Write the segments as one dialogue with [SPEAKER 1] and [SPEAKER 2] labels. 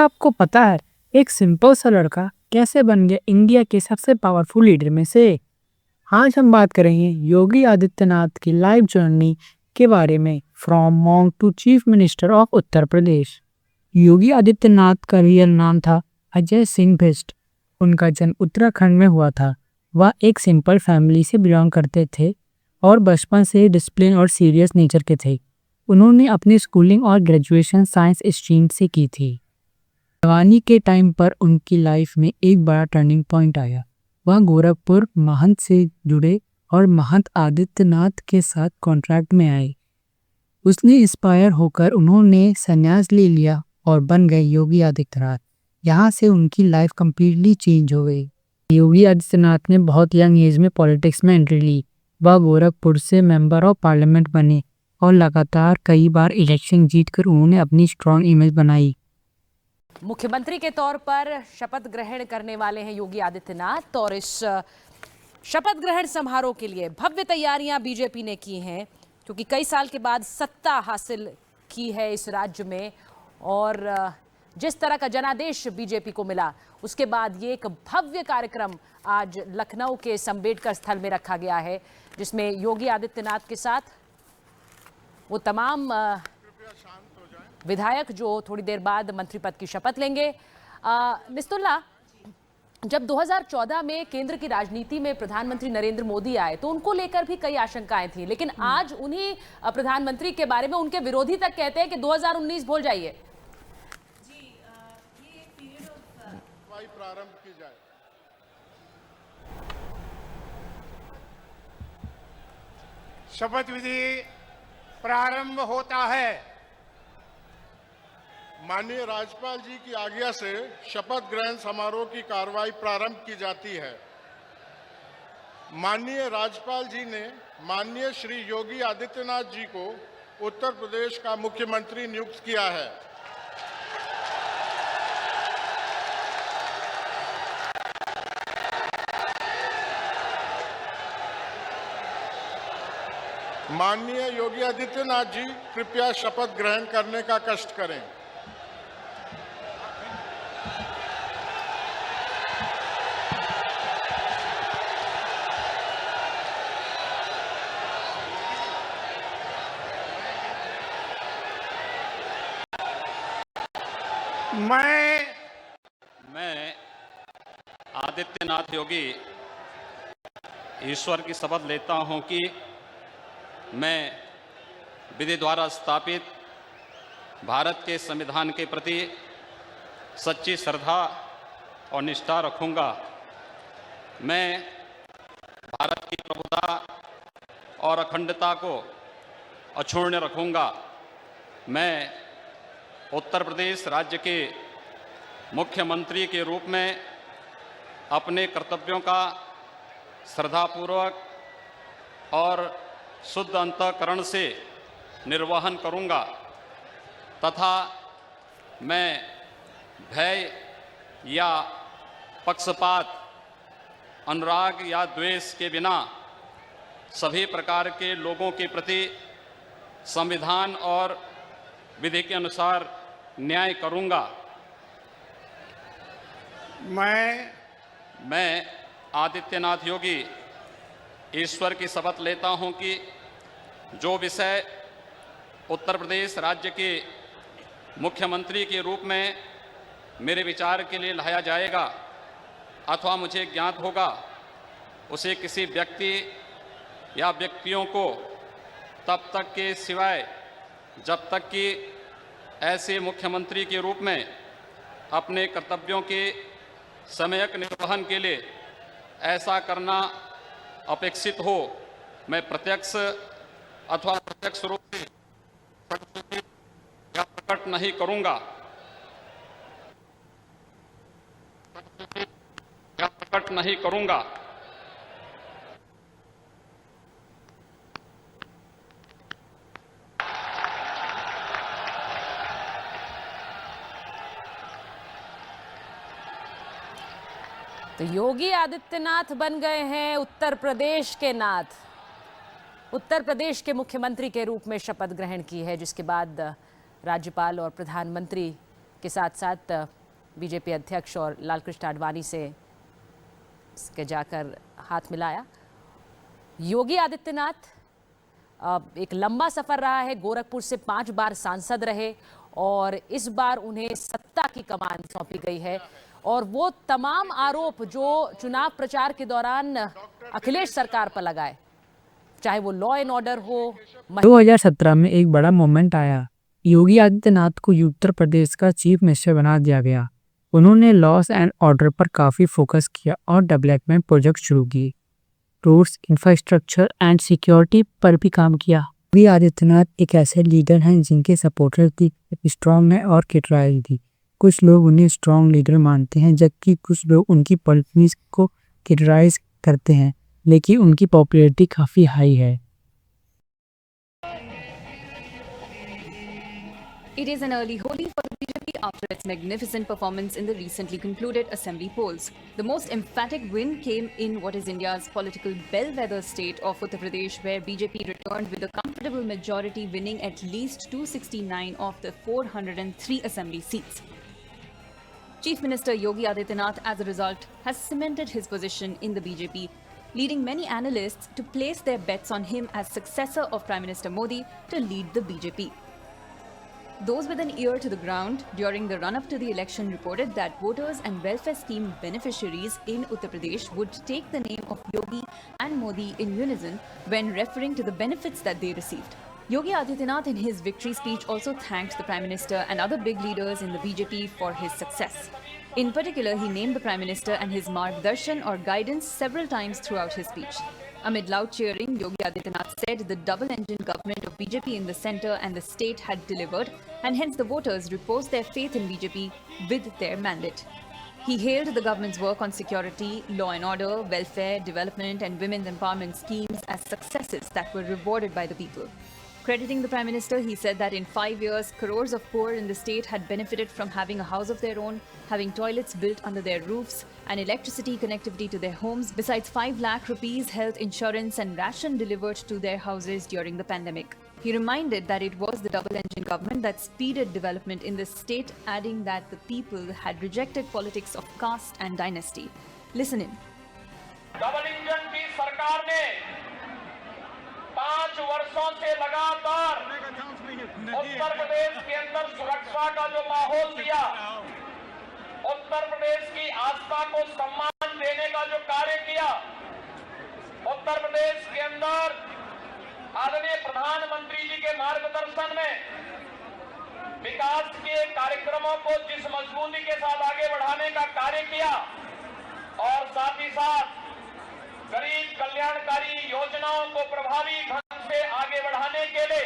[SPEAKER 1] क्या आपको पता है एक सिंपल सा लड़का कैसे बन गया इंडिया के सबसे पावरफुल लीडर में से? आज हम बात करेंगे योगी आदित्यनाथ की लाइफ जर्नी के बारे में, from monk to chief minister of Uttar Pradesh. Yogi Adityanath का रियल नाम था अजय सिंह बिष्ट। उनका जन्म उत्तराखंड में हुआ था। वह एक सिंपल फैमिली से बिलोंग करते थे और बचपन से डिसिप्लिन और सीरियस नेचर के थे। उन्होंने अपनी स्कूलिंग और ग्रेजुएशन साइंस स्ट्रीम से की थी। जवानी के टाइम पर उनकी लाइफ में एक बड़ा टर्निंग पॉइंट आया। वह गोरखपुर महंत से जुड़े और महंत आदित्यनाथ के साथ कॉन्ट्रैक्ट में आए। उसने इंस्पायर होकर उन्होंने संन्यास ले लिया और बन गए योगी आदित्यनाथ। यहाँ से उनकी लाइफ कंप्लीटली चेंज हो गई। योगी आदित्यनाथ ने बहुत यंग एज में पॉलिटिक्स में एंट्री ली। वह गोरखपुर से मेंबर ऑफ पार्लियामेंट बने और लगातार कई बार इलेक्शन जीतकर उन्होंने अपनी स्ट्रॉन्ग इमेज बनाई।
[SPEAKER 2] मुख्यमंत्री के तौर पर शपथ ग्रहण करने वाले हैं योगी आदित्यनाथ और इस शपथ ग्रहण समारोह के लिए भव्य तैयारियां बीजेपी ने की हैं, क्योंकि कई साल के बाद सत्ता हासिल की है इस राज्य में और जिस तरह का जनादेश बीजेपी को मिला उसके बाद ये एक भव्य कार्यक्रम आज लखनऊ के संबेडकर स्थल में रखा गया है, जिसमें योगी आदित्यनाथ के साथ वो तमाम विधायक जो थोड़ी देर बाद मंत्री पद की शपथ लेंगे। निस्तुल्ला, जब 2014 में केंद्र की राजनीति में प्रधानमंत्री नरेंद्र मोदी आए तो उनको लेकर भी कई आशंकाएं थी, लेकिन आज उन्हीं प्रधानमंत्री के बारे में उनके विरोधी तक कहते हैं कि 2019 भूल जाइए।
[SPEAKER 3] प्रारंभ की जाए। शपथ विधि प्रारंभ होता है। माननीय राज्यपाल जी की आज्ञा से शपथ ग्रहण समारोह की कार्रवाई प्रारंभ की जाती है। माननीय राज्यपाल जी ने माननीय श्री योगी आदित्यनाथ जी को उत्तर प्रदेश का मुख्यमंत्री नियुक्त किया है। माननीय योगी आदित्यनाथ जी, कृपया शपथ ग्रहण करने का कष्ट करें।
[SPEAKER 4] मैं आदित्यनाथ योगी ईश्वर की शपथ लेता हूं कि मैं विधि द्वारा स्थापित भारत के संविधान के प्रति सच्ची श्रद्धा और निष्ठा रखूंगा। मैं भारत की प्रभुता और अखंडता को अक्षुण्ण रखूंगा। मैं उत्तर प्रदेश राज्य के मुख्यमंत्री के रूप में अपने कर्तव्यों का श्रद्धापूर्वक और शुद्ध अंतःकरण से निर्वहन करूंगा तथा मैं भय या पक्षपात, अनुराग या द्वेष के बिना सभी प्रकार के लोगों के प्रति संविधान और विधि के अनुसार न्याय करूंगा। मैं आदित्यनाथ योगी ईश्वर की शपथ लेता हूं कि जो विषय उत्तर प्रदेश राज्य के मुख्यमंत्री के रूप में मेरे विचार के लिए लाया जाएगा अथवा मुझे ज्ञात होगा, उसे किसी व्यक्ति या व्यक्तियों को तब तक के सिवाय जब तक कि ऐसे मुख्यमंत्री के रूप में अपने कर्तव्यों के सम्यक निर्वहन के लिए ऐसा करना अपेक्षित हो, मैं प्रत्यक्ष अथवा प्रत्यक्ष रूप से या प्रकट नहीं करूंगा या प्रकट नहीं करूंगा।
[SPEAKER 2] तो योगी आदित्यनाथ बन गए हैं उत्तर प्रदेश के नाथ। उत्तर प्रदेश के मुख्यमंत्री के रूप में शपथ ग्रहण की है, जिसके बाद राज्यपाल और प्रधानमंत्री के साथ साथ बीजेपी अध्यक्ष और लालकृष्ण आडवाणी से इसके जाकर हाथ मिलाया। योगी आदित्यनाथ एक लंबा सफर रहा है। गोरखपुर से 5 बार सांसद रहे और इस बार उन्हें सत्ता की कमान सौंपी गई है और वो तमाम आरोप जो चुनाव प्रचार के दौरान अखिलेश सरकार पर लगाए, चाहे वो लॉ एंड ऑर्डर हो।
[SPEAKER 1] 2017 में एक बड़ा मोमेंट आया। योगी आदित्यनाथ को उत्तर प्रदेश का चीफ मिनिस्टर बना दिया गया। उन्होंने लॉस एंड ऑर्डर पर काफ़ी फोकस किया और डेवलपमेंट प्रोजेक्ट शुरू किए। रोड्स, इंफ्रास्ट्रक्चर एंड सिक्योरिटी पर भी काम किया। योगी आदित्यनाथ एक ऐसे लीडर हैं जिनके सपोर्टर्स भी स्ट्रॉन्ग है और क्रिटिसाइज भी। कुछ लोग उन्हें स्ट्रॉन्ग लीडर मानते हैं जबकि कुछ लोग उनकी पॉलिटिक्स को क्रिटिसाइज करते हैं, लेकिन उनकी पॉपुलैरिटी काफ़ी हाई है।
[SPEAKER 5] It is an early holy for the BJP after its magnificent performance in the recently concluded assembly polls. The most emphatic win came in what is India's political bellwether state of Uttar Pradesh, where BJP returned with a comfortable majority, winning at least 269 of the 403 assembly seats. Chief Minister Yogi Adityanath, as a result, has cemented his position in the BJP, leading many analysts to place their bets on him as successor of Prime Minister Modi to lead the BJP. Those with an ear to the ground during the run-up to the election reported that voters and welfare scheme beneficiaries in Uttar Pradesh would take the name of Yogi and Modi in unison when referring to the benefits that they received. Yogi Adityanath in his victory speech also thanked the Prime Minister and other big leaders in the BJP for his success. In particular, he named the Prime Minister and his margdarshan or guidance several times throughout his speech. Amid loud cheering, Yogi Adityanath said the double-engine government of BJP in the centre and the state had delivered, and hence the voters reposed their faith in BJP with their mandate. He hailed the government's work on security, law and order, welfare, development and women's empowerment schemes as successes that were rewarded by the people. Crediting the Prime Minister, he said that in 5 years, crores of poor in the state had benefited from having a house of their own, having toilets built under their roofs, and electricity connectivity to their homes, besides 5 lakh rupees health insurance and ration delivered to their houses during the pandemic. He reminded that it was the double-engine government that speeded development in the state, adding that the people had rejected politics of caste and dynasty. Listen in.
[SPEAKER 6] Double engine की सरकार ने 5 वर्षों से लगातार उत्तर प्रदेश के अंदर सुरक्षा का जो माहौल दिया, उत्तर प्रदेश की आस्था को सम्मान देने का जो कार्य किया, उत्तर प्रदेश के अंदर आदरणीय प्रधानमंत्री जी के मार्गदर्शन में विकास के कार्यक्रमों को जिस मजबूती के साथ आगे बढ़ाने का कार्य किया और साथ ही साथ गरीब कल्याणकारी योजनाओं को प्रभावी ढंग से आगे बढ़ाने के लिए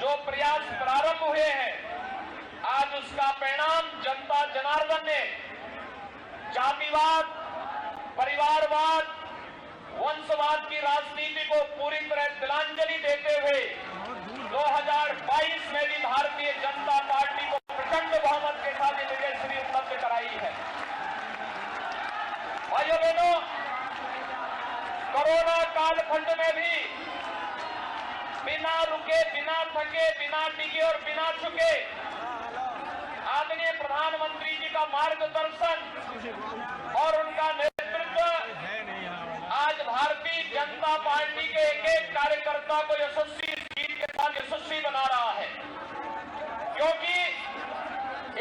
[SPEAKER 6] जो प्रयास प्रारंभ हुए हैं, आज उसका परिणाम जनता जनार्दन ने जातिवाद, परिवारवाद, वंशवाद की राजनीति को पूरी तरह तिलांजलि देते हुए 2022 में भी भारतीय जनता पार्टी को प्रचंड बहुमत के साथ विजयश्री उपलब्ध कराई है। भाइयों बहनों, कोरोना कालखंड में भी बिना रुके, बिना थके, बिना टिके और बिना झुके आदरणीय प्रधानमंत्री जी का मार्गदर्शन और उनका नेतृत्व आज भारतीय जनता पार्टी के एक-एक कार्यकर्ता को यशस्वी जीत के साथ यशस्वी बना रहा है, क्योंकि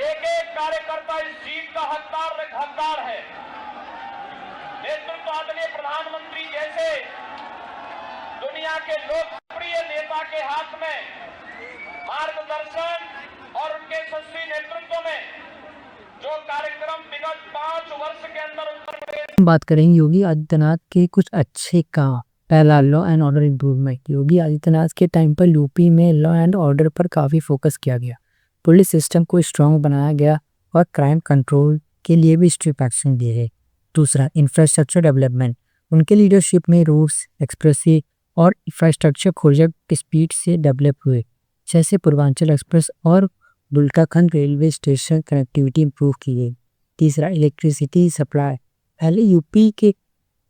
[SPEAKER 6] एक-एक कार्यकर्ता इस जीत का हकदार है। नेतृत्व आदरणीय प्रधानमंत्री जैसे दुनिया के लोकप्रिय नेता के हाथ में मार्गदर्शन और उनके यशस्वी नेतृत्व में जो कार्यक्रम विगत 5 वर्ष के अंदर उत्तर प्रदेश।
[SPEAKER 1] बात करेंगे योगी आदित्यनाथ के कुछ अच्छे काम। पहला, law and order improvement. Yogi Adityanath के टाइम पर यूपी में लॉ एंड ऑर्डर पर काफ़ी फोकस किया गया। पुलिस सिस्टम को स्ट्रॉन्ग बनाया गया और क्राइम कंट्रोल के लिए भी स्ट्रिक्ट एक्शन लिए गए। दूसरा, इंफ्रास्ट्रक्चर डेवलपमेंट। उनके लीडरशिप में रोड्स, एक्सप्रेसवे और इंफ्रास्ट्रक्चर प्रोजेक्ट स्पीड से डेवलप हुए, जैसे पूर्वांचल एक्सप्रेस और बुल्काखंड रेलवे स्टेशन कनेक्टिविटी इंप्रूव की गई। तीसरा, इलेक्ट्रिसिटी सप्लाई। पहले यूपी के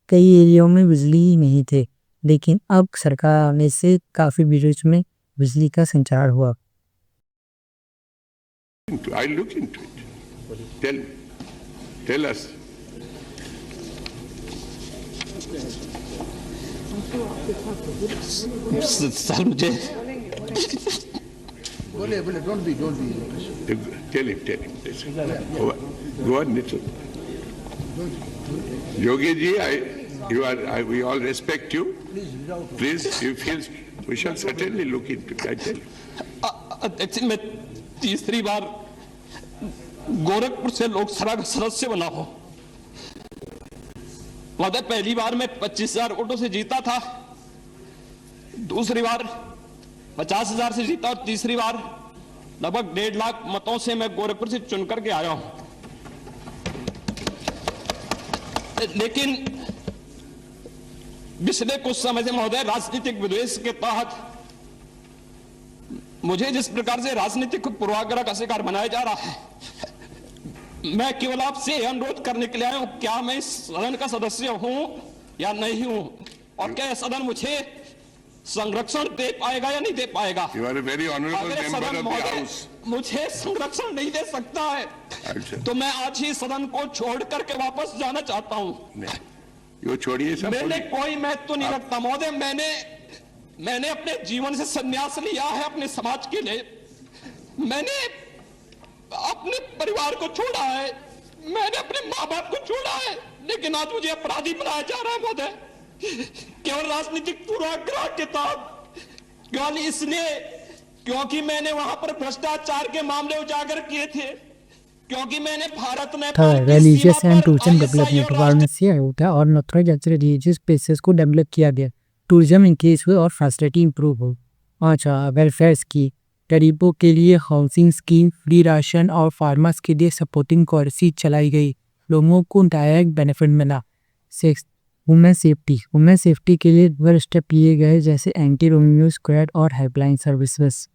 [SPEAKER 1] कई एरियाओं में बिजली ही नहीं थे, लेकिन अब सरकार आने से काफ़ी विलेज में बिजली का संचार हुआ।
[SPEAKER 7] I'll look into it. Tell us.
[SPEAKER 8] Sir मुझे
[SPEAKER 7] बोले don't be. Tell him. Go on, Nitin. Yogi ji, we all respect you. Please, we shall certainly look into it. I tell you.
[SPEAKER 8] अध्यक्ष मैं तीसरी बार गोरखपुर से लोकसभा का सदस्य बना हूं। महोदय पहली बार मैं 25,000 वोटों से जीता था, दूसरी बार 50,000 से जीता और तीसरी बार लगभग 1.5 लाख मतों से मैं गोरखपुर से चुन करके आया हूं। लेकिन पिछले कुछ समय से महोदय राजनीतिक विद्वेष के तहत मुझे जिस प्रकार से राजनीतिक पूर्वाग्रह का शिकार बनाया जा रहा है, मैं केवल आपसे अनुरोध करने के लिए आया हूं, क्या मैं इस सदन का सदस्य हूं या नहीं हूं, और क्या सदन मुझे संरक्षण दे पाएगा या नहीं दे पाएगा।
[SPEAKER 7] You are a very honorable member of the House.
[SPEAKER 8] मुझे संरक्षण नहीं दे सकता है, तो मैं आज ही सदन को छोड़ करके वापस जाना चाहता हूं।
[SPEAKER 7] ये छोड़िए सब।
[SPEAKER 8] मैंने कोई महत्व नहीं रखता महोदय, मैंने अपने जीवन से संन्यास लिया है अपने समाज के लिए, मैंने अपने परिवार को छोड़ा है, मैंने अपने माँ बाप को छोड़ा है, लेकिन आज मुझे अपराधी बनाया जा रहा है महोदय, केवल राजनीतिक पूर्वाग्रह के तहत, केवल इसलिए क्योंकि मैंने वहां पर भ्रष्टाचार के मामले उजागर किए थे, क्योंकि मैंने भारत में
[SPEAKER 1] religious and tourism development Varanasi Ayodhya और मथुरा जैसे रिलीजियस प्लेसेस को डेवलप किया गया, टूरिज्म इंक्रीज हुए और फैसिलिटी इंप्रूव हो। अच्छा, वेलफेयर स्कीम, गरीबों के लिए हाउसिंग स्कीम, फ्री राशन और फार्मर्स के लिए सपोर्टिंग पॉलिसी चलाई गई, लोगों को डायरेक्ट बेनिफिट मिला। 6. वुमेन सेफ्टी के लिए वर स्टेप लिए गए जैसे एंटी रोमियो स्क्वाड और हेल्पलाइन सर्विसेज।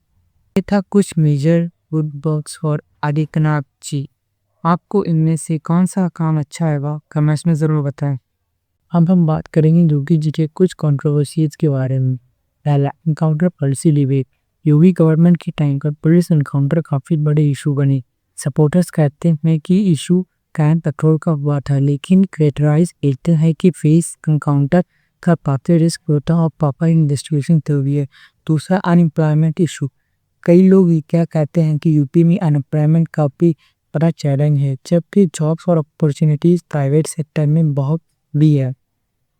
[SPEAKER 1] ये था कुछ मेजर गुड वर्क्स और आदित्यनाथ जी। आपको इनमें से कौन सा काम अच्छा आएगा कमेंट्स में ज़रूर बताएं। अब हम बात करेंगे योगी जी के कुछ कंट्रोवर्सीज के बारे में। पहला, इनकाउंटर पॉलिसी डिबेट। योगी गवर्नमेंट के टाइम पर पुलिस इनकाउंटर काफ़ी बड़े इशू बने। सपोर्टर्स कहते हैं कि इशू कैन पेट्रोल का हुआ था, लेकिन क्रिटिसाइज कहते हैं कि फेस इनकाउंटर का पाते रिस्क होता और प्रॉपर इन्वेस्टिगेशन हुई है। दूसरा, अनएम्प्लॉयमेंट इशू। कई लोग क्या कहते हैं कि यूपी में अनएम्प्लॉयमेंट काफ़ी बड़ा चैलेंज है, जबकि जॉब्स और अपॉर्चुनिटीज़ प्राइवेट सेक्टर में बहुत भी है।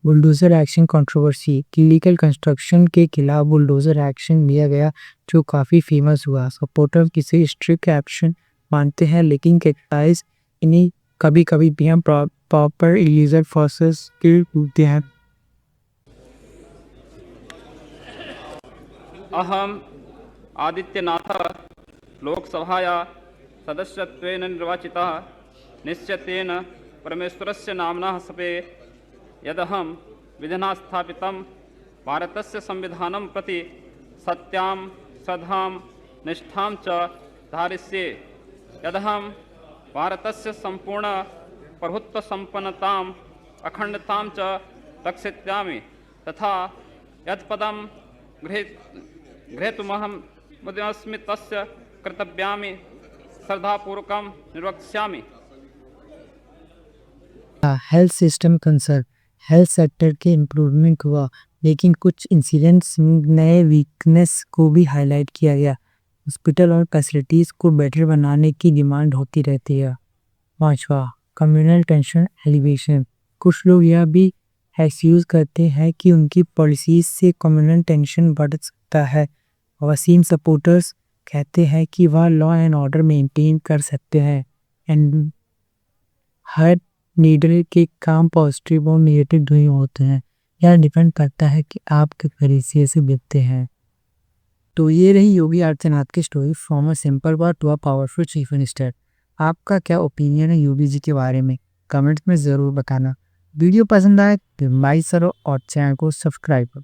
[SPEAKER 1] Bulldozer action controversy. Illegal construction के खिलाफ बुलडोजर एक्शन लिया गया जो काफ़ी फेमस हुआ। सपोर्टर किसी स्ट्रिक्ट एक्शन मानते हैं, लेकिन क्रिटिसाइज इन्हीं कभी कभी भी प्रॉपर इलीगल फोर्सेस के होते हैं।
[SPEAKER 4] अहम आदित्यनाथः लोकसभाया सदस्यत्वेन निर्वाचितः निश्चितेन परमेश्वरस्य नाम्नः सपे यदहं विधिना स्थापितं भारतस्य संविधानं प्रति सत्यां श्रद्धां निष्ठां च धारयिष्ये, यदहं भारतस्य सम्पूर्ण प्रभुत्वसम्पन्नताम् अखण्डतां च रक्षिष्यामि, तथा यत्पदं गृहीतुमहं मुद्यमस्मि तस्य कर्तव्यानि श्रद्धापूर्वकं निर्वक्ष्यामि।
[SPEAKER 1] Health system concern. Health sector के इम्प्रूवमेंट हुआ, लेकिन कुछ इंसिडेंट्स नए वीकनेस को भी हाईलाइट किया गया। हॉस्पिटल और फैसिलिटीज़ को बेटर बनाने की डिमांड होती रहती है। 5वां, कम्युनल टेंशन एलिवेशन। कुछ लोग यह भी एक्सक्यूज़ करते हैं कि उनकी पॉलिसीज से कम्युनल टेंशन बढ़ सकता है। वसीम सपोर्टर्स कहते हैं कि वह लॉ एंड ऑर्डर मेंटेन कर सकते हैं एंड हर लीडर के काम पॉजिटिव और नेगेटिव नहीं होते हैं। यह डिपेंड करता है कि आप किस तरीके से देखते हैं। तो ये रही योगी आदित्यनाथ की story from a simple boy to a powerful chief minister. आपका क्या ओपिनियन है योगी जी के बारे में कमेंट्स में ज़रूर बताना। वीडियो पसंद आए तो लाइक करो और चैनल को सब्सक्राइब करो।